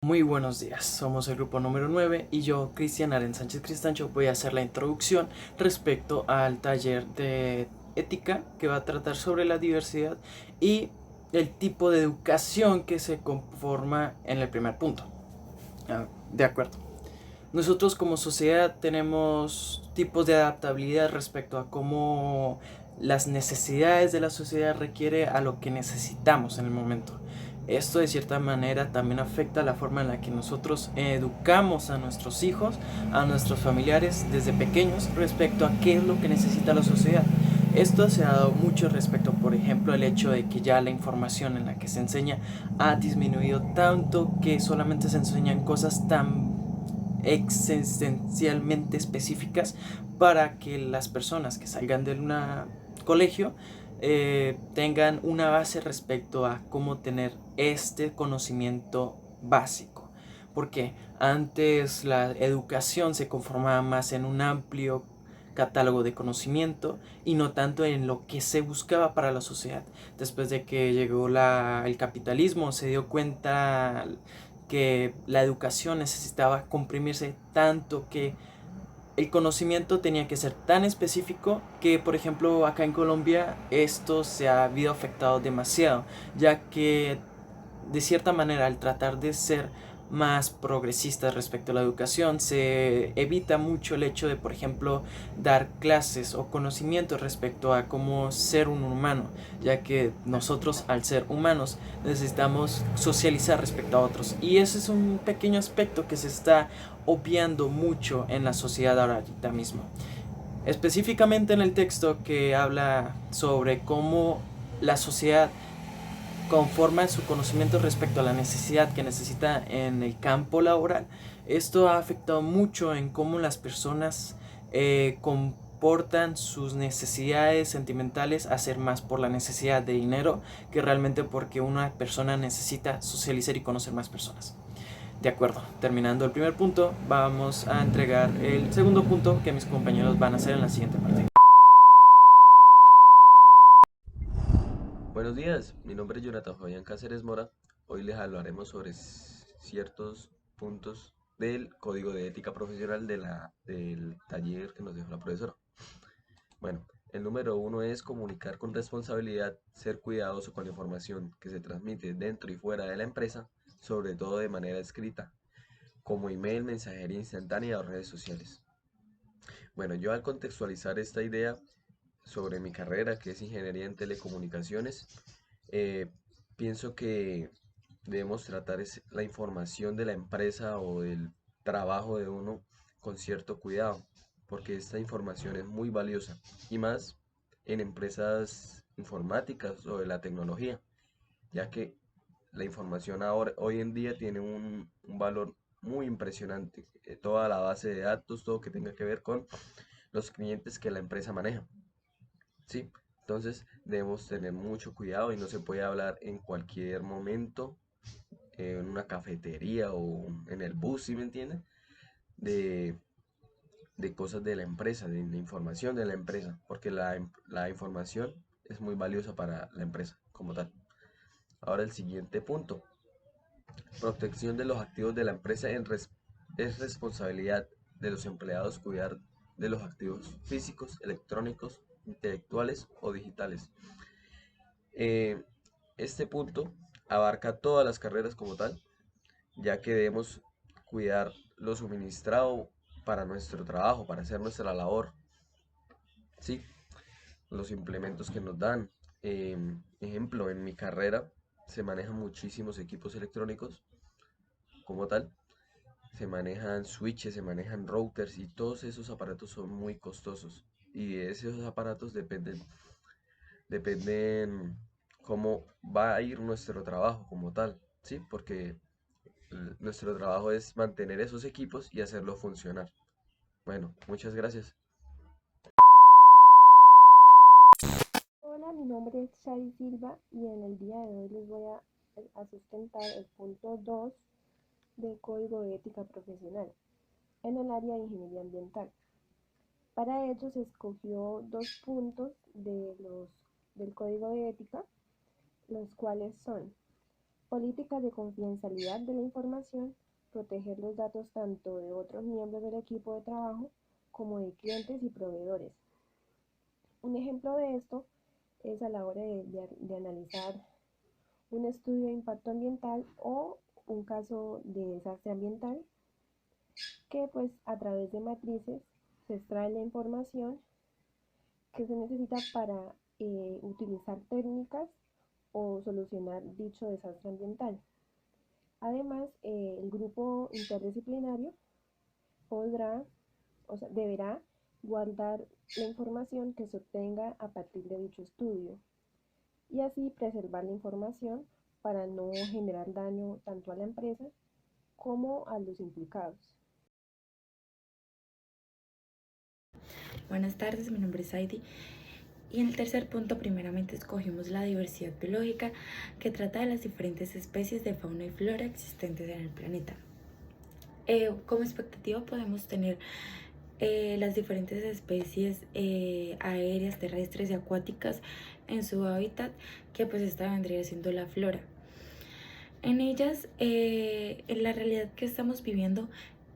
Muy buenos días, somos el grupo número 9 y yo, Cristian Aren Sánchez Cristancho, voy a hacer la introducción respecto al taller de ética que va a tratar sobre la diversidad y el tipo de educación que se conforma en el primer punto. De acuerdo. Nosotros como sociedad tenemos tipos de adaptabilidad respecto a cómo las necesidades de la sociedad requiere a lo que necesitamos en el momento. Esto de cierta manera también afecta la forma en la que nosotros educamos a nuestros hijos, a nuestros familiares desde pequeños respecto a qué es lo que necesita la sociedad. Esto se ha dado mucho respecto, por ejemplo, al hecho de que ya la información en la que se enseña ha disminuido tanto que solamente se enseñan cosas tan existencialmente específicas para que las personas que salgan de un colegio tengan una base respecto a cómo tener este conocimiento básico. Porque antes la educación se conformaba más en un amplio catálogo de conocimiento y no tanto en lo que se buscaba para la sociedad. Después de que llegó el capitalismo, se dio cuenta que la educación necesitaba comprimirse tanto que el conocimiento tenía que ser tan específico que, por ejemplo, acá en Colombia esto se ha habido afectado demasiado, ya que de cierta manera al tratar de ser más progresistas respecto a la educación se evita mucho el hecho de, por ejemplo, dar clases o conocimientos respecto a cómo ser un humano, ya que nosotros al ser humanos necesitamos socializar respecto a otros, y ese es un pequeño aspecto que se está obviando mucho en la sociedad ahorita mismo, específicamente en el texto que habla sobre cómo la sociedad conforma su conocimiento respecto a la necesidad que necesita en el campo laboral. Esto ha afectado mucho en cómo las personas comportan sus necesidades sentimentales a ser más por la necesidad de dinero que realmente porque una persona necesita socializar y conocer más personas. De acuerdo, terminando el primer punto, vamos a entregar el segundo punto que mis compañeros van a hacer en la siguiente parte. Buenos días, mi nombre es Jonathan Fabián Cáceres Mora. Hoy les hablaremos sobre ciertos puntos del Código de Ética Profesional del taller que nos dejó la profesora. Bueno, el número uno es comunicar con responsabilidad, ser cuidadoso con la información que se transmite dentro y fuera de la empresa, sobre todo de manera escrita, como email, mensajería instantánea o redes sociales. Bueno, yo al contextualizar esta idea sobre mi carrera, que es ingeniería en telecomunicaciones, eh, pienso que debemos tratar la información de la empresa o del trabajo de uno con cierto cuidado, porque esta información es muy valiosa y más en empresas informáticas o de la tecnología, ya que la información ahora, hoy en día tiene un valor muy impresionante. Toda la base de datos, todo que tenga que ver con los clientes que la empresa maneja. Sí, entonces debemos tener mucho cuidado y no se puede hablar en cualquier momento, en una cafetería o en el bus, ¿sí me entienden? De, de cosas de la empresa, de la información de la empresa, porque la información es muy valiosa para la empresa como tal. Ahora el siguiente punto, protección de los activos de la empresa es responsabilidad de los empleados cuidar de los activos físicos, electrónicos, intelectuales o digitales. Eh, este punto abarca todas las carreras como tal, ya que debemos cuidar lo suministrado para nuestro trabajo, para hacer nuestra labor, ¿sí? Los implementos que nos dan. Ejemplo, en mi carrera se manejan muchísimos equipos electrónicos como tal. Se manejan switches, se manejan routers y todos esos aparatos son muy costosos. Y de esos aparatos dependen cómo va a ir nuestro trabajo como tal, ¿sí? Porque nuestro trabajo es mantener esos equipos y hacerlos funcionar. Bueno, muchas gracias. Hola, mi nombre es Shari Silva y en el día de hoy les voy a sustentar el punto 2 del Código de Ética Profesional en el área de ingeniería ambiental. Para ello se escogió dos puntos del Código de Ética, los cuales son Políticas de confidencialidad de la información, proteger los datos tanto de otros miembros del equipo de trabajo como de clientes y proveedores. Un ejemplo de esto es a la hora de analizar un estudio de impacto ambiental o un caso de desastre ambiental, que pues a través de matrices se extrae la información que se necesita para utilizar técnicas o solucionar dicho desastre ambiental. Además, el grupo interdisciplinario podrá, deberá guardar la información que se obtenga a partir de dicho estudio y así preservar la información para no generar daño tanto a la empresa como a los implicados. Buenas tardes, mi nombre es Heidi. Y en el tercer punto, primeramente escogimos la diversidad biológica, que trata de las diferentes especies de fauna y flora existentes en el planeta. Como expectativa podemos tener las diferentes especies aéreas, terrestres y acuáticas en su hábitat, que pues esta vendría siendo la flora. En ellas, en la realidad que estamos viviendo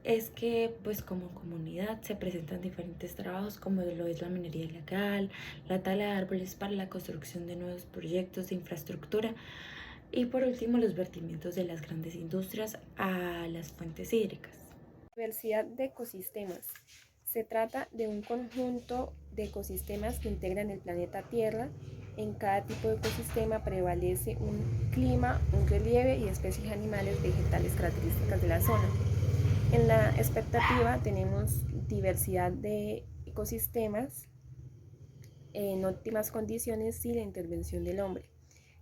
es que pues como comunidad se presentan diferentes trabajos como lo es la minería ilegal, la tala de árboles para la construcción de nuevos proyectos de infraestructura y por último los vertimientos de las grandes industrias a las fuentes hídricas. Diversidad de ecosistemas. Se trata de un conjunto de ecosistemas que integran el planeta Tierra. En cada tipo de ecosistema prevalece un clima, un relieve y especies animales vegetales características de la zona. En la expectativa tenemos diversidad de ecosistemas en óptimas condiciones sin la intervención del hombre.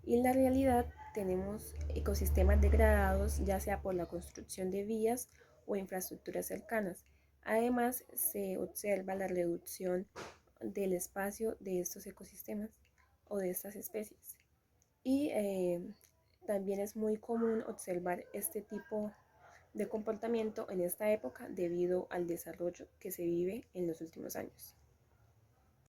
Y en la realidad tenemos ecosistemas degradados, ya sea por la construcción de vías o infraestructuras cercanas. Además, se observa la reducción del espacio de estos ecosistemas o de estas especies. Y también es muy común observar este tipo de comportamiento en esta época debido al desarrollo que se vive en los últimos años.